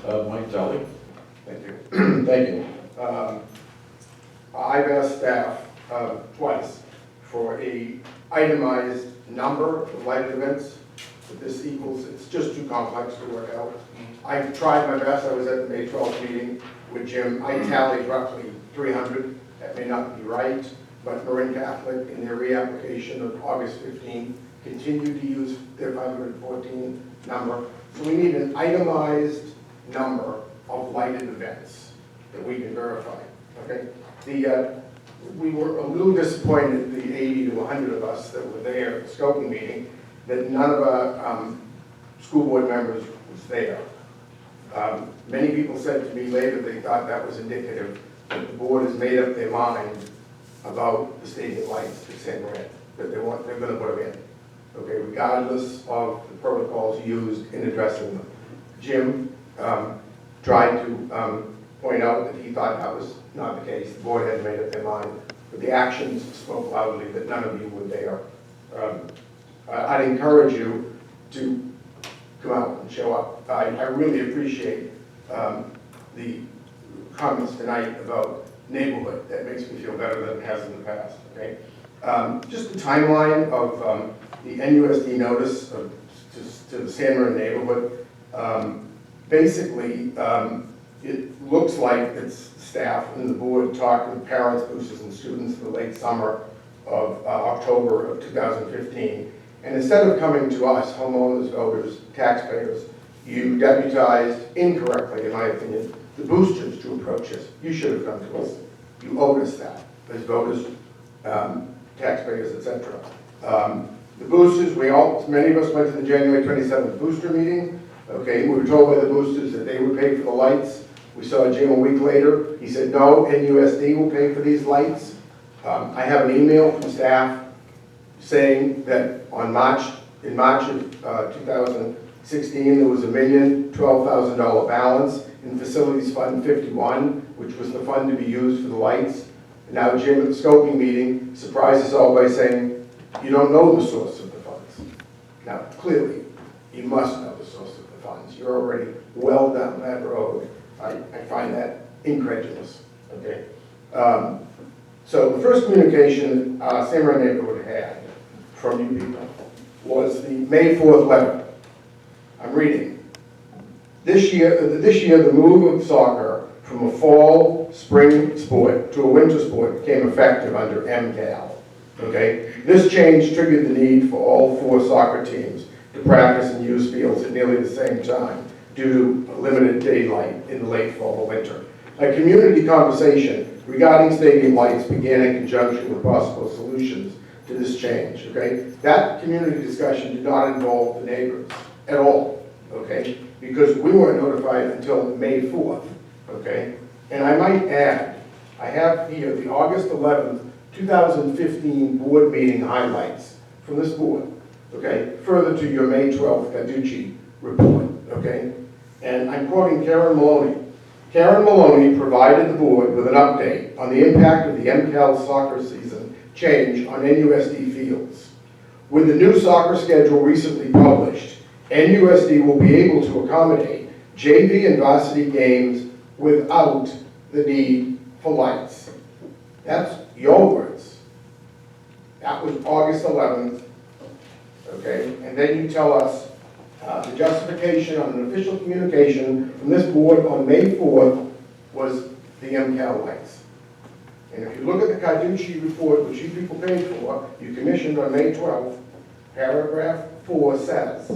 Mike Tully. Thank you. Thank you. I've asked staff twice for a itemized number of lighted events that this equals. It's just too complex to work out. I've tried my best. I was at the May 12th meeting with Jim. I tallied roughly 300. That may not be right, but Marin Catholic in their reapplication of August 15 continued to use their 514 number. So we need an itemized number of lighted events that we can verify, okay? We were a little disappointed, the 80 to 100 of us that were there at the scoping meeting, that none of our school board members was there. Many people said to me later they thought that was indicative that the board has made up their mind about the stadium lights at San Marin, that they're going to put them in, okay, regardless of the protocols used in addressing them. Jim tried to point out that he thought that was not the case. The board had made up their mind, but the actions spoke loudly that none of you were there. I'd encourage you to come out and show up. I really appreciate the comments tonight about neighborhood. That makes me feel better than it has in the past, okay? Just the timeline of the NUSD notice to the San Marin neighborhood. Basically, it looks like it's staff and the board talking to parents, boosters, and students in the late summer of October of 2015. And instead of coming to us, homeowners, voters, taxpayers, you deputized incorrectly, in my opinion, the boosters to approach us. You should have come to us. You owed us that as voters, taxpayers, etc. The boosters, many of us went to the January 27th booster meeting. Okay, we were told by the boosters that they would pay for the lights. We saw Jim a week later. He said, no, NUSD will pay for these lights. I have an email from staff saying that in March of 2016, there was a $1,012,000 balance in Facilities Fund 51, which was the fund to be used for the lights. And now Jim at the scoping meeting surprised us all by saying, you don't know the source of the funds. Now, clearly, you must know the source of the funds. You're already well down that road. I find that incredulous, okay? So the first communication San Marin neighborhood had from you people was the May 4th letter. I'm reading. This year, the move of soccer from a fall spring sport to a winter sport became effective under MCAL, okay? This change triggered the need for all 4 soccer teams to practice and use fields at nearly the same time due to limited daylight in the late fall or winter. A community conversation regarding stadium lights began in conjunction with possible solutions to this change, okay? That community discussion did not involve the neighbors at all, okay? Because we weren't notified until May 4th, okay? And I might add, I have here the August 11th, 2015 board meeting highlights from this board, okay? Further to your May 12th Carducci report, okay? And I'm quoting Karen Maloney. Karen Maloney provided the board with an update on the impact of the MCAL soccer season change on NUSD fields. With the new soccer schedule recently published, NUSD will be able to accommodate JV and varsity games without the need for lights. That's your words. That was August 11th, okay? And then you tell us the justification on an official communication from this board on May 4th was the MCAL lights. And if you look at the Carducci report, which you people paid for, you commissioned on May 12th, paragraph 4 says,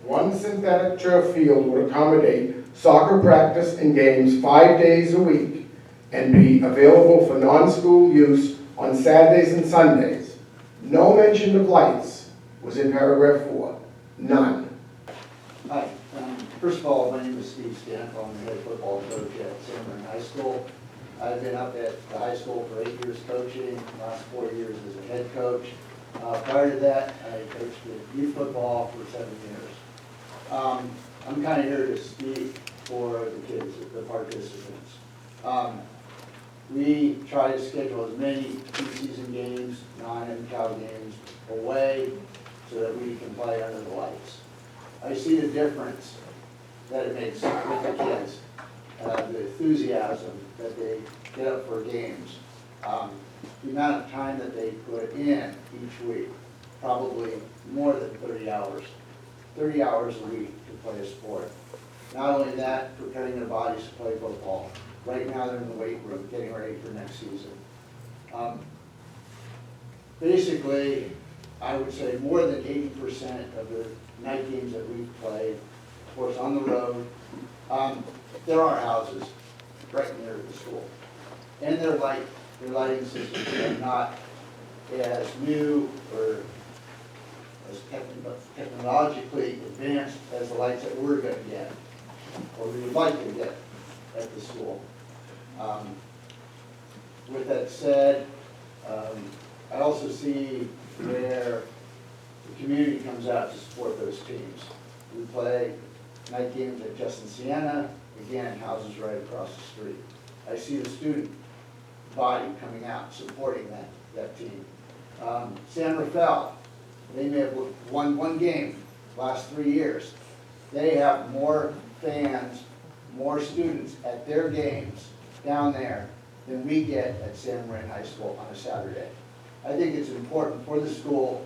one synthetic turf field would accommodate soccer practice and games 5 days a week and be available for non-school use on Saturdays and Sundays. No mention of lights was in paragraph 4. None. Hi. First of all, my name is Steve Stank. I'm the head football coach at San Marin High School. I've been up at the high school for 8 years coaching, last 4 years as a head coach. Prior to that, I coached youth football for 7 years. I'm kind of here to speak for the kids, the participants. We try to schedule as many preseason games, non-MCAL games, away so that we can play under the lights. I see the difference that it makes with the enthusiasm that they get up for games. The amount of time that they put in each week, probably more than 30 hours. 30 hours a week to play a sport. Not only that, preparing their bodies to play football. Right now they're in the weight room getting ready for next season. Basically, I would say more than 80% of the night games that we've played, of course on the road, there are houses right near the school. And their lighting systems are not as new or as technologically advanced as the lights that we're going to get, or we would like to get at the school. With that said, I also see where the community comes out to support those teams. We play night games at Justin Sienna, again, houses right across the street. I see the student body coming out supporting that team. San Rafael, they may have won one game last 3 years. They have more fans, more students at their games down there than we get at San Marin High School on a Saturday. I think it's important for the school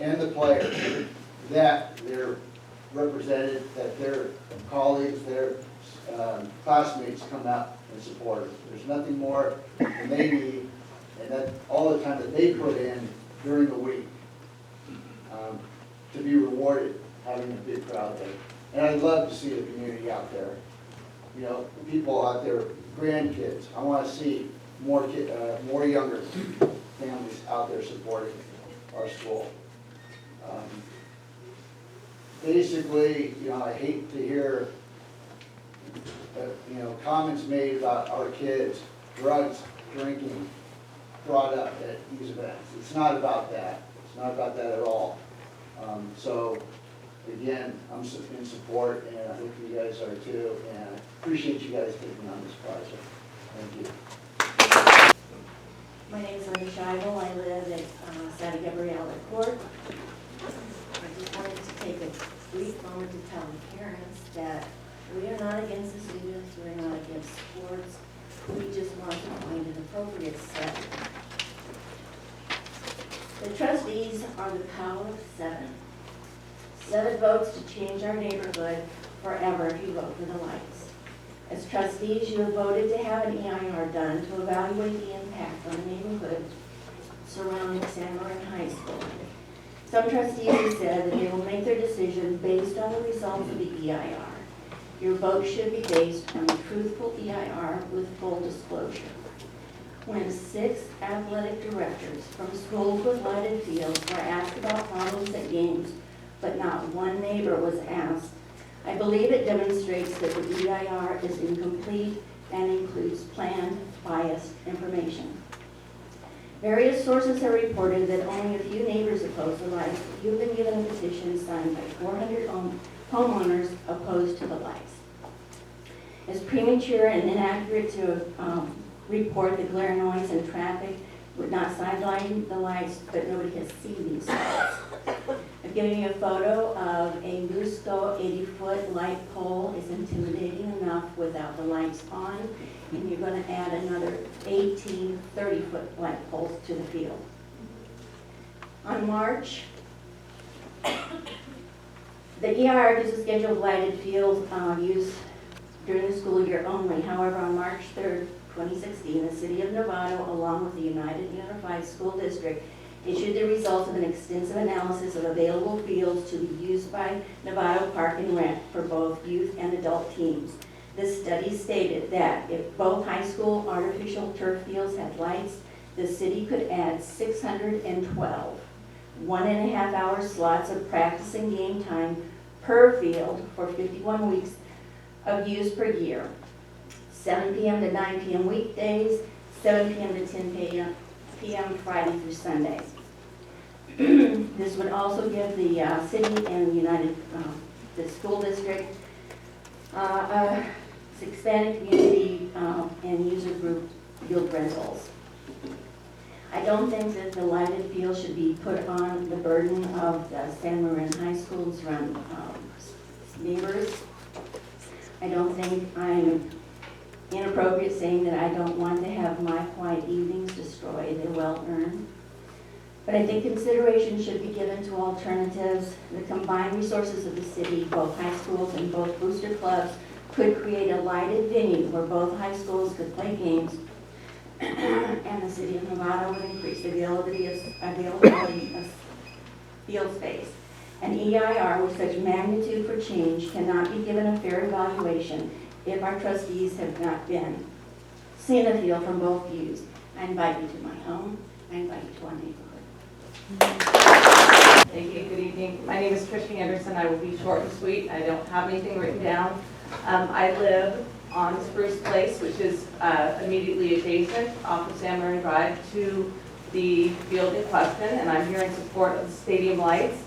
and the players that they're represented, that their colleagues, their classmates come out and support them. There's nothing more than they need, and that all the time that they put in during the week to be rewarded having a big crowd there. And I'd love to see the community out there. You know, the people out there, grandkids. I want to see more younger families out there supporting our school. Basically, you know, I hate to hear comments made about our kids, drugs, drinking, brought up at these events. It's not about that. It's not about that at all. So, again, I'm in support, and I hope you guys are too, and I appreciate you guys taking on this project. Thank you. My name is Lynn Scheibel. I live at Santa Gabriela Court. I just wanted to take a brief moment to tell the parents that we are not against the students, we're not against sports. We just want to find an appropriate setting. The trustees are the power of 7. 7 votes to change our neighborhood forever if you vote for the lights. As trustees, you have voted to have an EIR done to evaluate the impact on the neighborhood surrounding San Marin High School. Some trustees have said that they will make their decision based on the results of the EIR. Your vote should be based on a truthful EIR with full disclosure. When 6 athletic directors from schools with lighted fields were asked about problems at games, but not one neighbor was asked, I believe it demonstrates that the EIR is incomplete and includes planned, biased information. Various sources have reported that only a few neighbors oppose the lights, but you've been given a petition signed by 400 homeowners opposed to the lights. It's premature and inaccurate to report that glare, noise, and traffic would not sideline the lights, but nobody has seen these lights. I've given you a photo of a NUSD 80-foot light pole. It's intimidating enough without the lights on, and you're going to add another 18 30-foot light poles to the field. On March, the EIR gives a schedule of lighted field use during the school year only. However, on March 3rd, 2016, the City of Novato, along with the Unified School District, issued the results of an extensive analysis of available fields to be used by Novato Park and Rec for both youth and adult teams. This study stated that if both high school artificial turf fields had lights, the city could add 612 1.5-hour slots of practice and game time per field for 51 weeks of use per year. 7 p.m. to 9 p.m. weekdays, 7 p.m. to 10 p.m. Friday through Sunday. This would also give the city and the school district expanded community and user group field rentals. I don't think that the lighted field should be put on the burden of the San Marin High School and surrounding neighbors. I don't think I'm inappropriate saying that I don't want to have my quiet evenings destroyed. They're well earned. But I think consideration should be given to alternatives. The combined resources of the city, both high schools and both booster clubs, could create a lighted venue where both high schools could play games, and the city of Novato would increase the availability of field space. An EIR with such magnitude for change cannot be given a fair evaluation if our trustees have not been seen the field from both views. I invite you to my home. I invite you to our neighborhood. Thank you. Good evening. My name is Tricia Anderson. I will be short and sweet. I don't have anything written down. I live on Spruce Place, which is immediately adjacent off of San Marin Drive to the field in question, and I'm here in support of the stadium lights.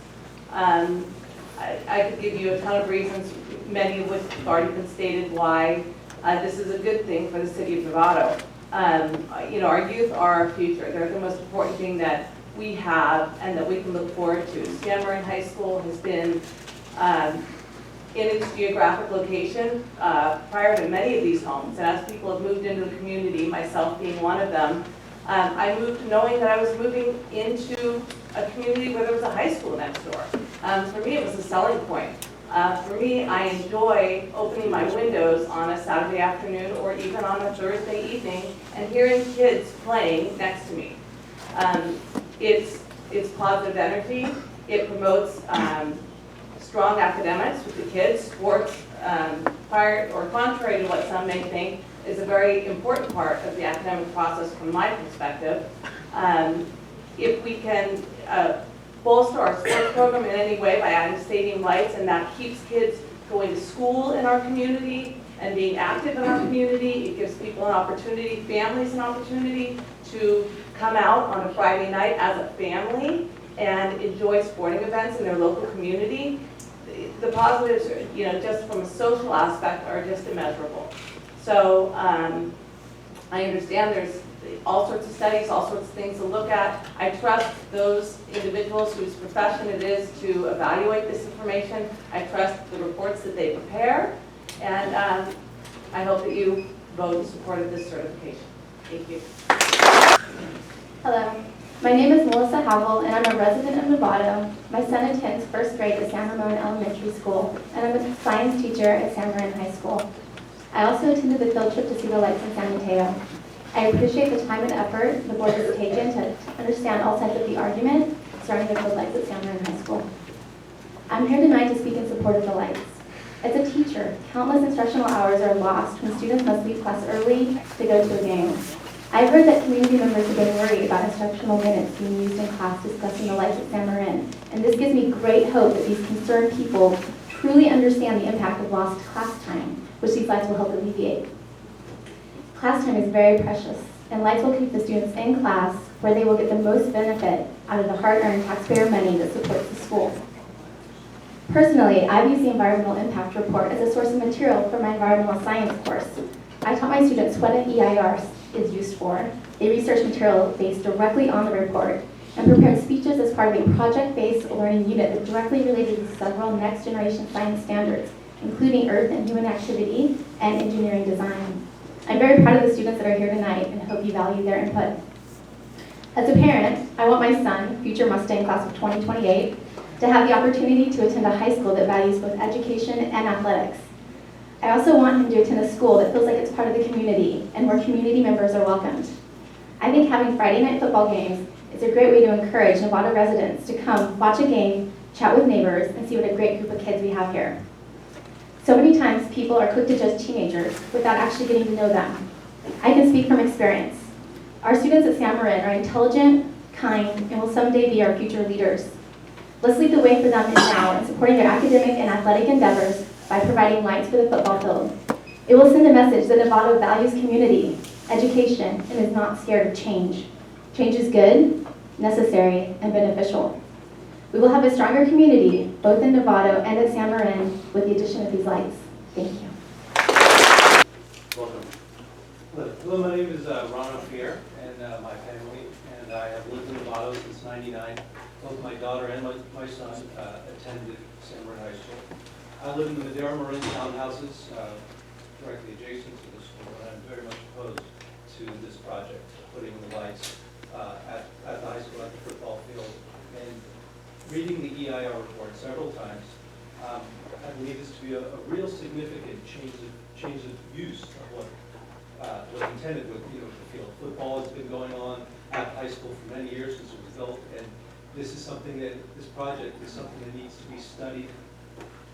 I could give you a ton of reasons, many of which have already been stated, why this is a good thing for the city of Novato. Our youth are our future. They're the most important thing that we have and that we can look forward to. San Marin High School has been in its geographic location prior to many of these homes. And as people have moved into the community, myself being one of them, I moved knowing that I was moving into a community where there was a high school next door. For me, it was a selling point. For me, I enjoy opening my windows on a Saturday afternoon or even on a Thursday evening and hearing kids playing next to me. It's positive energy. It promotes strong academics with the kids. Sports, contrary to what some may think, is a very important part of the academic process from my perspective. If we can bolster our sports program in any way by adding stadium lights, and that keeps kids going to school in our community and being active in our community, it gives people an opportunity, families an opportunity to come out on a Friday night as a family and enjoy sporting events in their local community. The positives, just from a social aspect, are just immeasurable. So I understand there's all sorts of studies, all sorts of things to look at. I trust those individuals whose profession it is to evaluate this information. I trust the reports that they prepare, and I hope that you vote in support of this certification. Thank you. Hello, my name is Melissa Havel, and I'm a resident of Novato. My son attends first grade at San Ramon Elementary School, and I'm a science teacher at San Marin High School. I also attended the field trip to see the lights in San Mateo. I appreciate the time and effort the board has taken to understand all sides of the argument surrounding the field lights at San Marin High School. I'm here tonight to speak in support of the lights. As a teacher, countless instructional hours are lost when students must leave class early to go to a game. I've heard that community members have been worried about instructional minutes being used in class discussing the lights at San Marin, and this gives me great hope that these concerned people truly understand the impact of lost class time, which these lights will help alleviate. Class time is very precious, and lights will keep the students in class where they will get the most benefit out of the hard-earned taxpayer money that supports the school. Personally, I've used the Environmental Impact Report as a source of material for my environmental science course. I taught my students what an EIR is used for. They researched material based directly on the report and prepared speeches as part of a project-based learning unit that directly related to several next-generation science standards, including Earth and human activity and engineering design. I'm very proud of the students that are here tonight and hope you value their input. As a parent, I want my son, future Mustang class of 2028, to have the opportunity to attend a high school that values both education and athletics. I also want him to attend a school that feels like it's part of the community and where community members are welcomed. I think having Friday night football games is a great way to encourage Novato residents to come watch a game, chat with neighbors, and see what a great group of kids we have here. So many times people are quick to judge teenagers without actually getting to know them. I can speak from experience. Our students at San Marin are intelligent, kind, and will someday be our future leaders. Let's lead the way for them now in supporting their academic and athletic endeavors by providing lights for the football field. It will send a message that Novato values community, education, and is not scared of change. Change is good, necessary, and beneficial. We will have a stronger community, both in Novato and at San Marin, with the addition of these lights. Thank you. Welcome. Hello, my name is Ron O'Fear and my family, and I have lived in Novato since '99. Both my daughter and my son attended San Marin High School. I live in the San Marin townhouses directly adjacent to the school, and I'm to this project, putting the lights at the high school, at the football field. And reading the EIR report several times, I believe this to be a real significant change of use of what was intended with the field. Football has been going on at the high school for many years since it was built, and this is something that, this project is something that needs to be studied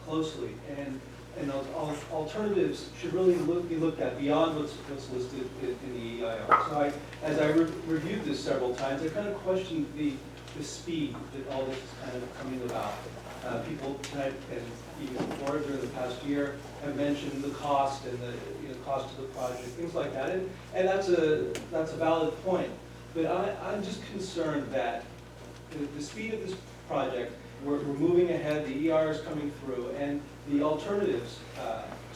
closely. And those alternatives should really be looked at beyond what's listed in the EIR. So as I reviewed this several times, I kind of questioned the speed that all this is kind of coming about. People tonight and even before during the past year have mentioned the cost and the cost of the project, things like that, and that's a valid point. But I'm just concerned that the speed of this project, we're moving ahead, the ER is coming through, and the alternatives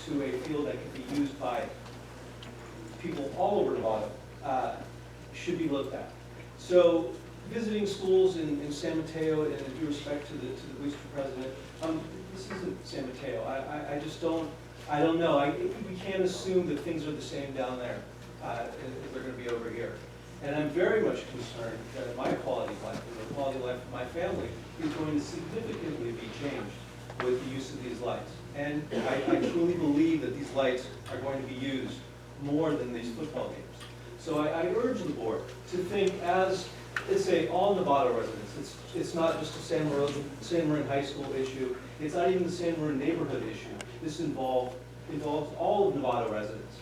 to a field that could be used by people all over Novato should be looked at. So visiting schools in San Mateo, and in due respect to the booster president, this isn't San Mateo. I just don't know. We can't assume that things are the same down there as they're going to be over here. And I'm very much concerned that my quality of life and the quality of life of my family is going to significantly be changed with the use of these lights. And I truly believe that these lights are going to be used more than these football games. So I urge the board to think as, let's say, all Novato residents. It's not just a San Marin High School issue. It's not even the San Marin neighborhood issue. This involves all of Novato residents.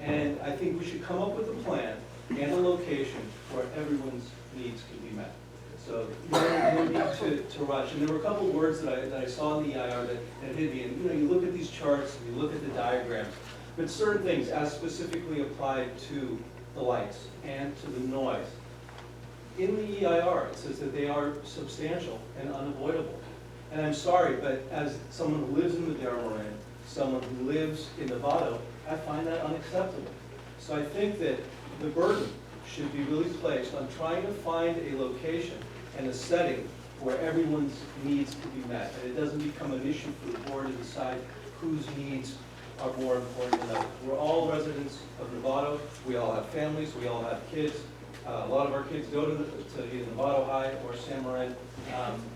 And I think we should come up with a plan and a location where everyone's needs can be met. So no need to rush. And there were a couple of words that I saw in the EIR that hit me. And you look at these charts and you look at the diagrams, but certain things as specifically applied to the lights and to the noise. In the EIR, it says that they are substantial and unavoidable. And I'm sorry, but as someone who lives in the San Marin, someone who lives in Novato, I find that unacceptable. So I think that the burden should be really placed on trying to find a location and a setting where everyone's needs can be met. And it doesn't become an issue for the board to decide whose needs are more important than others. We're all residents of Novato. We all have families. We all have kids. A lot of our kids go to either Novato High or San Marin.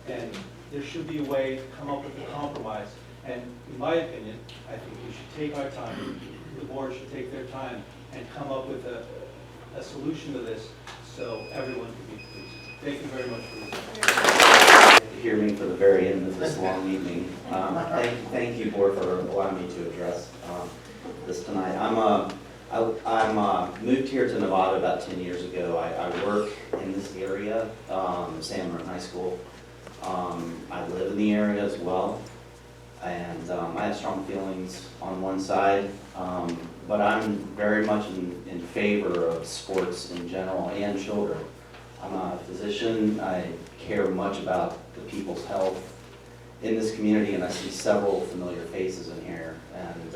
And there should be a way to come up with a compromise. And in my opinion, I think we should take our time. The board should take their time and come up with a solution to this so everyone can be pleased. Thank you very much for this. Hear me for the very end of this long evening. Thank you, board, for allowing me to address this tonight. I'm moved here to Novato about 10 years ago. I work in this area, San Marin High School. I live in the area as well, and I have strong feelings on one side, but I'm very much in favor of sports in general and children. I'm a physician. I care much about the people's health in this community, and I see several familiar faces in here. And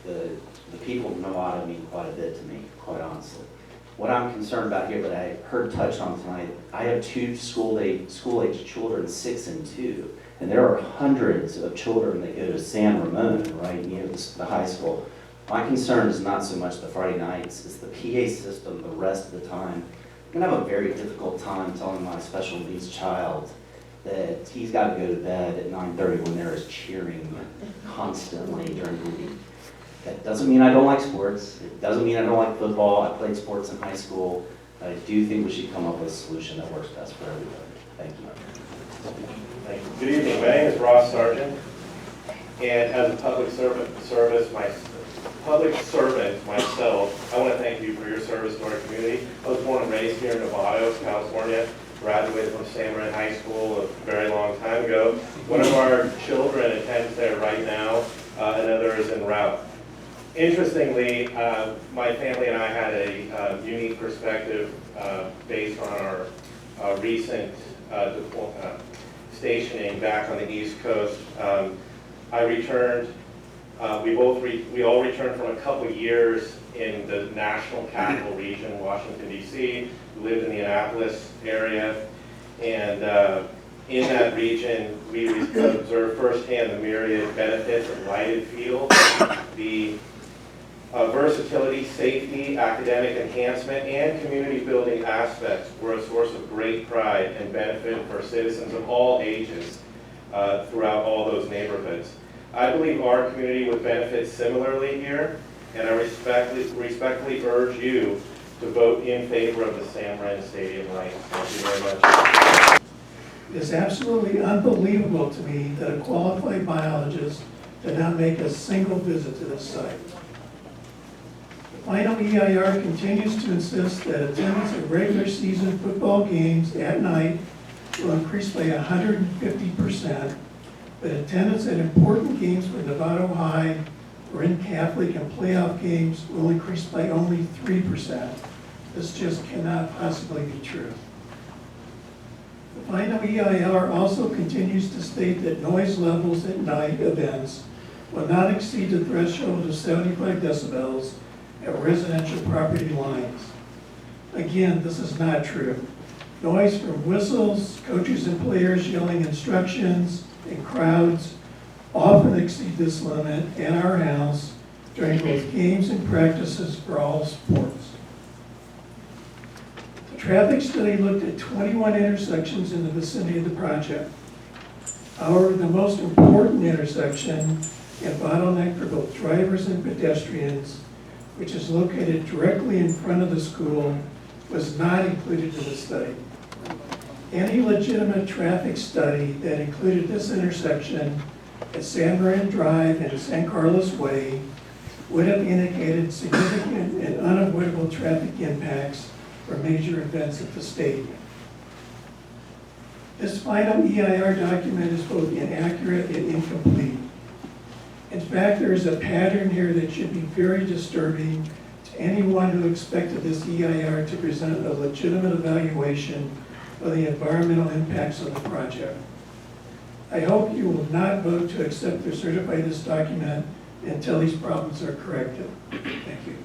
the people of Novato mean quite a bit to me, quite honestly. What I'm concerned about here that I heard touched on tonight, I have two school-age children, 6 and 2, and there are hundreds of children that go to San Ramon, right near the high school. My concern is not so much the Friday nights, it's the PA system the rest of the time. I'm gonna have a very difficult time telling my special needs child that he's got to go to bed at 9:30 when there is cheering constantly during the week. That doesn't mean I don't like sports. It doesn't mean I don't like football. I played sports in high school. But I do think we should come up with a solution that works best for everybody. Thank you. Thank you. Good evening. My name is Ross Sargent, and as a public servant myself, I want to thank you for your service to our community. I was born and raised here in Novato, California. Graduated from San Marin High School a very long time ago. One of our children attends there right now. Another is en route. Interestingly, my family and I had a unique perspective based on our recent stationing back on the East Coast. I returned. We all returned from a couple years in the national capital region, Washington, D.C. We lived in the Annapolis area, and in that region, we observed firsthand the myriad benefits of lighted fields, the Versatility, safety, academic enhancement, and community building aspects were a source of great pride and benefit for citizens of all ages throughout all those neighborhoods. I believe our community would benefit similarly here, and I respectfully urge you to vote in favor of the San Marin Stadium lights. Thank you very much. It is absolutely unbelievable to me that a qualified biologist did not make a single visit to this site. The final EIR continues to insist that attendance at regular season football games at night will increase by 150%, but attendance at important games for Novato High or in Catholic and playoff games will increase by only 3%. This just cannot possibly be true. The final EIR also continues to state that noise levels at night events will not exceed the threshold of 75 decibels at residential property lines. Again, this is not true. Noise from whistles, coaches and players yelling instructions, and crowds often exceed this limit at our house during both games and practices for all sports. The traffic study looked at 21 intersections in the vicinity of the project. However, the most important intersection and bottleneck for both drivers and pedestrians, which is located directly in front of the school, was not included in the study. Any legitimate traffic study that included this intersection at San Marin Drive and San Carlos Way would have indicated significant and unavoidable traffic impacts for major events at the stadium. This final EIR document is both inaccurate and incomplete. In fact, there is a pattern here that should be very disturbing to anyone who expected this EIR to present a legitimate evaluation of the environmental impacts of the project. I hope you will not vote to accept or certify this document until these problems are corrected. Thank you.